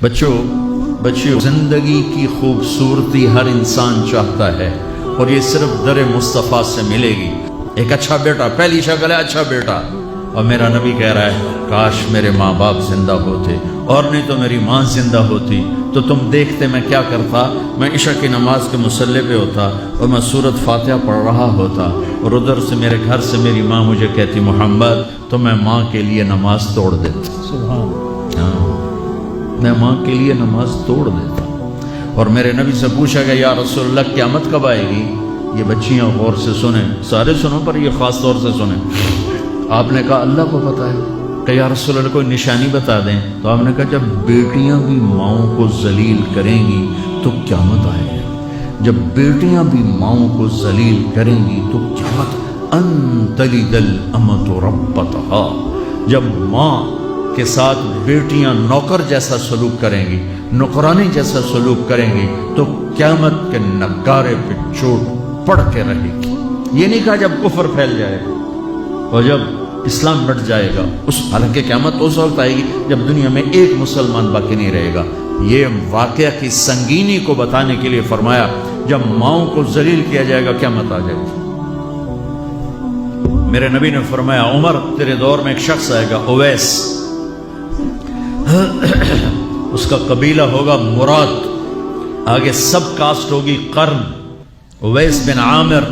بچوں زندگی کی خوبصورتی ہر انسان چاہتا ہے، اور یہ صرف در مصطفیٰ سے ملے گی۔ ایک اچھا بیٹا، پہلی شکل ہے اچھا بیٹا، اور میرا نبی کہہ رہا ہے کاش میرے ماں باپ زندہ ہوتے، اور نہیں تو میری ماں زندہ ہوتی تو تم دیکھتے میں کیا کرتا۔ میں عشاء کی نماز کے مصلی پہ ہوتا اور میں سورۃ فاتحہ پڑھ رہا ہوتا، اور ادھر سے میرے گھر سے میری ماں مجھے کہتی محمد، تو میں ماں کے لیے نماز توڑ دیتا۔ میں ماں کے لیے نماز توڑ دیتا۔ اور میرے نبی سے پوچھا گیا یا رسول اللہ قیامت کب آئے گی؟ یہ بچیاں غور سے سنیں، سارے سنو پر یہ خاص طور سے سنیں۔ آپ نے کہا اللہ کو پتہ ہے۔ کہ یا رسول اللہ کوئی نشانی بتا دیں۔ تو آپ نے کہا جب بیٹیاں بھی ماؤں کو ذلیل کریں گی تو قیامت آئے گی۔ جب بیٹیاں بھی ماؤں کو ذلیل کریں گی تو قیامت ان تلد الامۃ ربتہا۔ جب ماں کے ساتھ بیٹیاں نوکر جیسا سلوک کریں گی، نوکرانی جیسا سلوک کریں گی تو قیامت کے نگارے پہ چوٹ پڑ کے رہے گی۔ یہ نہیں کہا جب کفر پھیل جائے گا اور جب اسلام مٹ جائے گا، حالانکہ قیامت اس وقت آئے گی جب دنیا میں ایک مسلمان باقی نہیں رہے گا۔ یہ واقعہ کی سنگینی کو بتانے کے لیے فرمایا جب ماؤں کو ذلیل کیا جائے گا قیامت آ جائے گی۔ میرے نبی نے فرمایا عمر تیرے دور میں ایک شخص آئے گا اویس، اس کا قبیلہ ہوگا مراد، آگے سب کاسٹ ہوگی قرن، اویس بن عامر۔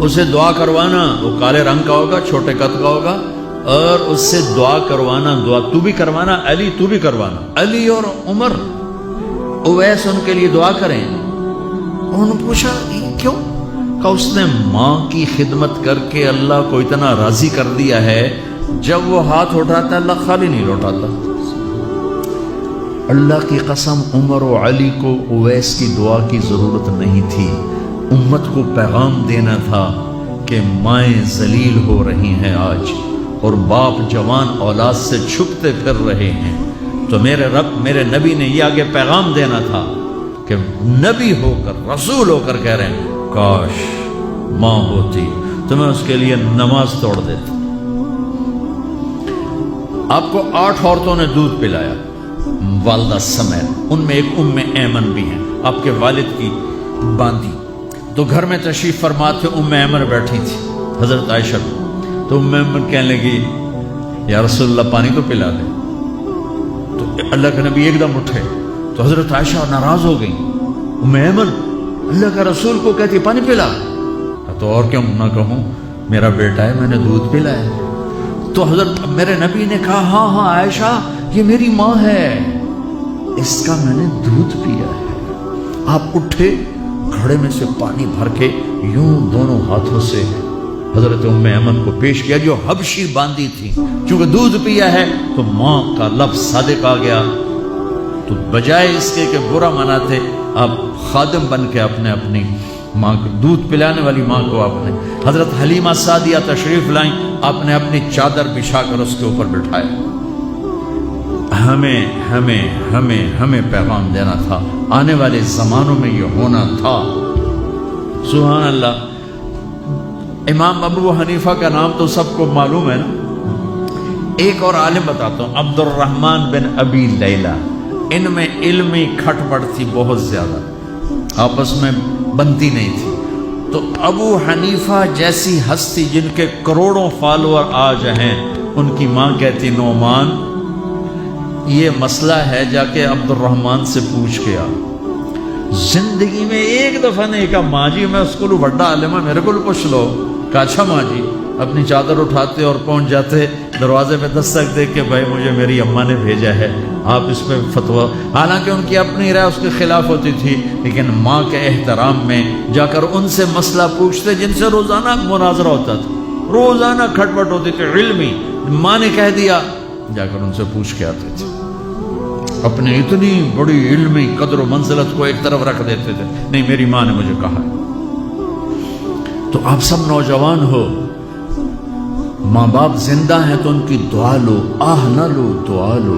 اسے دعا کروانا، وہ کالے رنگ کا ہوگا، چھوٹے قد کا ہوگا، اور اس سے دعا کروانا، دعا تو بھی کروانا علی، تو بھی کروانا، علی اور عمر اویس ان کے لیے دعا کریں۔ انہوں نے پوچھا کیوں؟ کہ اس نے ماں کی خدمت کر کے اللہ کو اتنا راضی کر دیا ہے، جب وہ ہاتھ اٹھاتا اللہ خالی نہیں لوٹاتا۔ اللہ کی قسم عمر و علی کو اویس کی دعا کی ضرورت نہیں تھی۔ امت کو پیغام دینا تھا کہ مائیں ذلیل ہو رہی ہیں آج، اور باپ جوان اولاد سے چھپتے پھر رہے ہیں، تو میرے رب میرے نبی نے یہ آگے پیغام دینا تھا کہ نبی ہو کر رسول ہو کر کہہ رہے ہیں کاش ماں ہوتی تو میں اس کے لیے نماز توڑ دیتا۔ آپ کو 8 عورتوں نے دودھ پلایا والدہ سمیت، ان میں ایک ایمن بھی ہیں، آپ کے والد کی باندھی۔ تو گھر میں تشریف فرما تھے، ایمن بیٹھی تھی حضرت عائشہ، تو ایمن کہنے لگی یا رسول اللہ پانی تو پلا دے۔ تو اللہ کے نبی ایک دم اٹھے، تو حضرت عائشہ ناراض ہو گئی، ایمن اللہ کا رسول کو کہتی پانی پلا، تو اور کیوں نہ کہوں میرا بیٹا ہے، میں نے دودھ پلایا۔ تو حضرت میرے نبی نے کہا ہاں عائشہ یہ میری ماں ہے، اس کا میں نے دودھ پیا ہے۔ آپ اٹھے، گھڑے میں سے پانی بھر کے یوں دونوں ہاتھوں سے حضرت ایمن کو پیش کیا جو حبشی باندھی تھی۔ چونکہ دودھ پیا ہے تو ماں کا لفظ صادق آ گیا، تو بجائے اس کے کہ برا مناتے، آپ خادم بن کے اپنی ماں کو دودھ پلانے والی ماں کو آپ نے، حضرت حلیمہ سعدیہ تشریف لائیں، آپ نے اپنی چادر بچھا کر اس کے اوپر بٹھایا۔ ہمیں پیغام دینا تھا، آنے والے زمانوں میں یہ ہونا تھا۔ سبحان اللہ۔ امام ابو حنیفہ کا نام تو سب کو معلوم ہے نا۔ ایک اور عالم بتاتا ہوں، عبد الرحمن بن ابی لیلہ، ان میں علمی کھٹ پٹ تھی بہت زیادہ، آپس میں بنتی نہیں تھی۔ تو ابو حنیفہ جیسی ہستی جن کے کروڑوں فالوور آج ہیں، ان کی ماں کہتی نعمان یہ مسئلہ ہے جا کے عبد الرحمن سے پوچھ کے آ۔ زندگی میں ایک دفعہ نہیں کہا ماں جی میں اس کو بڑا عالم ہے میرے کو پوچھ لو۔ کہا اچھا ماں جی، اپنی چادر اٹھاتے اور پہنچ جاتے، دروازے پہ دستک دے کے بھائی مجھے میری اماں نے بھیجا ہے، آپ اس پہ فتویٰ۔ حالانکہ ان کی اپنی رائے اس کے خلاف ہوتی تھی، لیکن ماں کے احترام میں جا کر ان سے مسئلہ پوچھتے جن سے روزانہ مناظرہ ہوتا تھا، روزانہ کھٹ پٹ ہوتی تھی علمی۔ ماں نے کہہ دیا، جا کر ان سے پوچھ کے آتے تھے، اپنی اتنی بڑی علمی قدر و منزلت کو ایک طرف رکھ دیتے تھے، نہیں میری ماں نے مجھے کہا۔ تو آپ سب نوجوان ہو، ماں باپ زندہ ہیں تو ان کی دعا لو، آہ نہ لو، دعا لو۔